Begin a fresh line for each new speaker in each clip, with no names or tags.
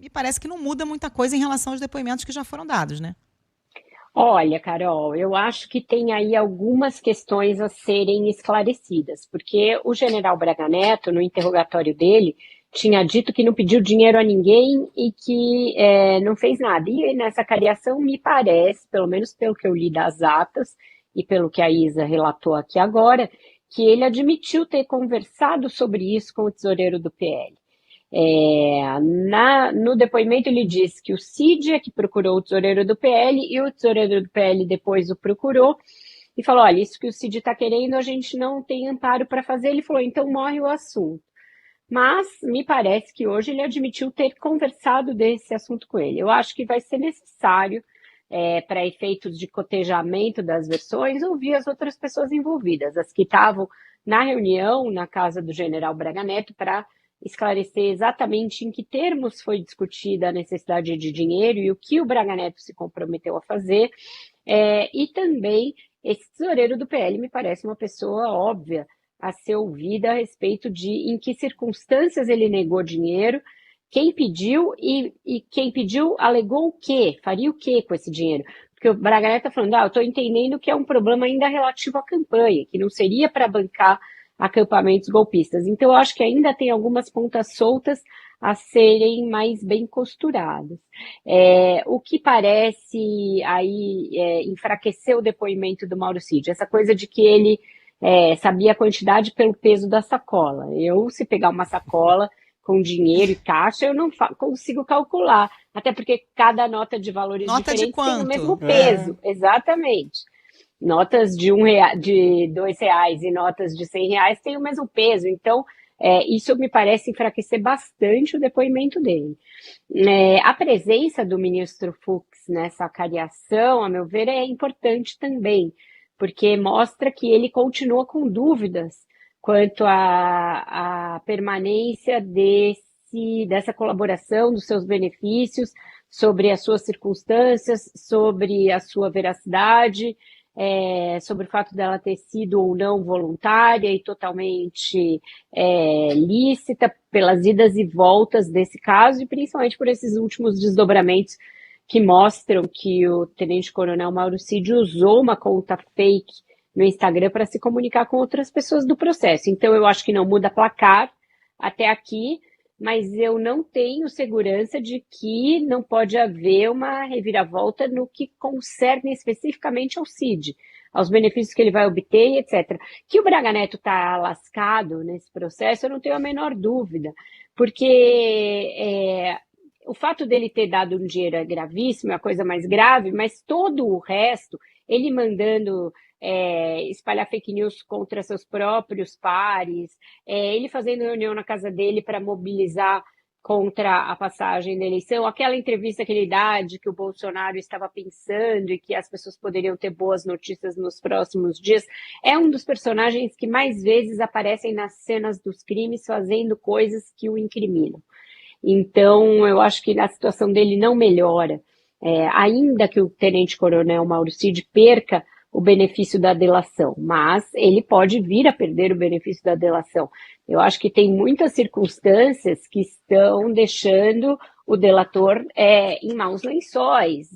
me parece que não muda muita coisa em relação aos depoimentos que já foram dados, né?
Olha, Carol, eu acho que tem aí algumas questões a serem esclarecidas, porque o general Braga Neto, no interrogatório dele, tinha dito que não pediu dinheiro a ninguém e que não fez nada. E nessa cariação, me parece, pelo menos pelo que eu li das atas e pelo que a Isa relatou aqui agora, que ele admitiu ter conversado sobre isso com o tesoureiro do PL. No depoimento ele disse que o Cid é que procurou o tesoureiro do PL e o tesoureiro do PL depois o procurou e falou, olha, isso que o Cid está querendo a gente não tem amparo para fazer. Ele falou, então morre o assunto. Mas me parece que hoje ele admitiu ter conversado desse assunto com ele. Eu acho que vai ser necessário, para efeitos de cotejamento das versões, ouvir as outras pessoas envolvidas, as que estavam na reunião na casa do general Braga Neto, para esclarecer exatamente em que termos foi discutida a necessidade de dinheiro e o que o Braga Neto se comprometeu a fazer. E também esse tesoureiro do PL me parece uma pessoa óbvia a ser ouvida a respeito de em que circunstâncias ele negou dinheiro, quem pediu e quem pediu alegou o quê, faria o quê com esse dinheiro. Porque o Braga Neto está falando, eu estou entendendo que é um problema ainda relativo à campanha, que não seria para bancar acampamentos golpistas. Então, eu acho que ainda tem algumas pontas soltas a serem mais bem costuradas. O que parece aí enfraquecer o depoimento do Mauro Cid, essa coisa de que ele sabia a quantidade pelo peso da sacola. Eu, se pegar uma sacola com dinheiro e caixa, eu não consigo calcular. Até porque cada nota de valores
Nota de
diferentes tem o
quanto?
mesmo peso. Exatamente. Notas de de R$ 2 e notas de R$ 100 têm o mesmo peso. Então, isso me parece enfraquecer bastante o depoimento dele. A presença do ministro Fux nessa cariação, a meu ver, é importante também, porque mostra que ele continua com dúvidas quanto à permanência dessa colaboração, dos seus benefícios, sobre as suas circunstâncias, sobre a sua veracidade, sobre o fato dela ter sido ou não voluntária e totalmente lícita pelas idas e voltas desse caso e principalmente por esses últimos desdobramentos que mostram que o tenente-coronel Mauro Cid usou uma conta fake no Instagram para se comunicar com outras pessoas do processo. Então, eu acho que não muda placar até aqui, mas eu não tenho segurança de que não pode haver uma reviravolta no que concerne especificamente ao Cid, aos benefícios que ele vai obter e etc. Que o Braga Neto está lascado nesse processo, eu não tenho a menor dúvida, porque o fato dele ter dado um dinheiro é gravíssimo, é a coisa mais grave, mas todo o resto, ele mandando espalhar fake news contra seus próprios pares, ele fazendo reunião na casa dele para mobilizar contra a passagem da eleição, aquela entrevista que ele dá de que o Bolsonaro estava pensando e que as pessoas poderiam ter boas notícias nos próximos dias, é um dos personagens que mais vezes aparecem nas cenas dos crimes fazendo coisas que o incriminam. Então, eu acho que a situação dele não melhora, ainda que o tenente-coronel Mauro Cid perca o benefício da delação, mas ele pode vir a perder o benefício da delação. Eu acho que tem muitas circunstâncias que estão deixando o delator em maus lençóis,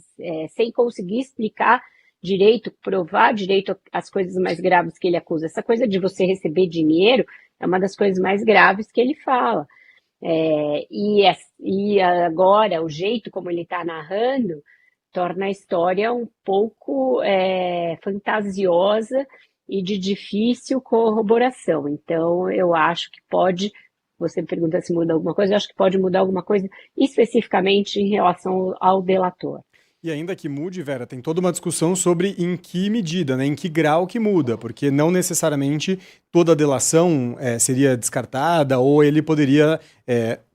sem conseguir explicar direito, provar direito as coisas mais graves que ele acusa. Essa coisa de você receber dinheiro é uma das coisas mais graves que ele fala. E agora, o jeito como ele está narrando torna a história um pouco fantasiosa e de difícil corroboração. Então, eu acho que pode, você me pergunta se muda alguma coisa, eu acho que pode mudar alguma coisa especificamente em relação ao delator.
E ainda que mude, Vera, tem toda uma discussão sobre em que medida, né, em que grau que muda, porque não necessariamente toda a delação seria descartada ou ele poderia,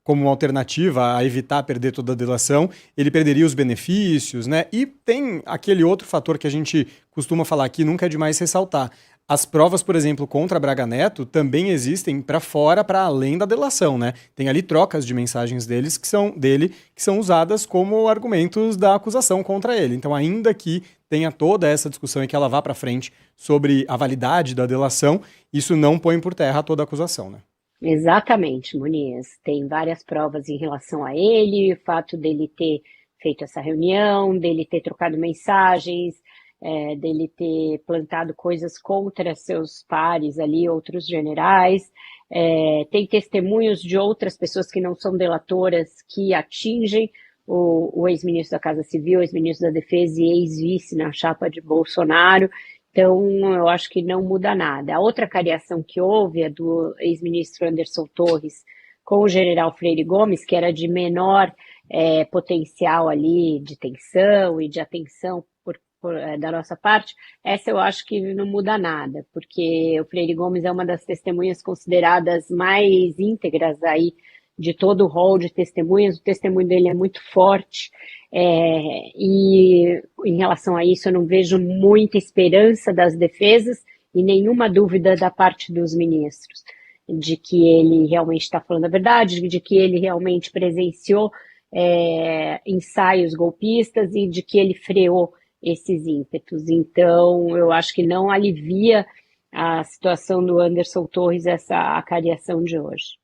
como uma alternativa a evitar perder toda a delação, ele perderia os benefícios, né? E tem aquele outro fator que a gente costuma falar aqui, nunca é demais ressaltar. As provas, por exemplo, contra Braga Neto também existem para fora, para além da delação, né? Tem ali trocas de mensagens dele que são usadas como argumentos da acusação contra ele. Então, ainda que tenha toda essa discussão e que ela vá para frente sobre a validade da delação, isso não põe por terra toda a acusação, né?
Exatamente, Muniz. Tem várias provas em relação a ele, o fato dele ter feito essa reunião, dele ter trocado mensagens, dele ter plantado coisas contra seus pares ali, outros generais. Tem testemunhos de outras pessoas que não são delatoras que atingem o ex-ministro da Casa Civil, ex-ministro da Defesa e ex-vice na chapa de Bolsonaro. Então, eu acho que não muda nada. A outra cariação que houve é do ex-ministro Anderson Torres com o general Freire Gomes, que era de menor potencial ali de tensão e de atenção da nossa parte. Essa eu acho que não muda nada, porque o Freire Gomes é uma das testemunhas consideradas mais íntegras aí de todo o rol de testemunhas. O testemunho dele é muito forte. E em relação a isso, eu não vejo muita esperança das defesas e nenhuma dúvida da parte dos ministros de que ele realmente está falando a verdade, de que ele realmente presenciou ensaios golpistas e de que ele freou esses ímpetos. Então, eu acho que não alivia a situação do Anderson Torres essa acariação de hoje.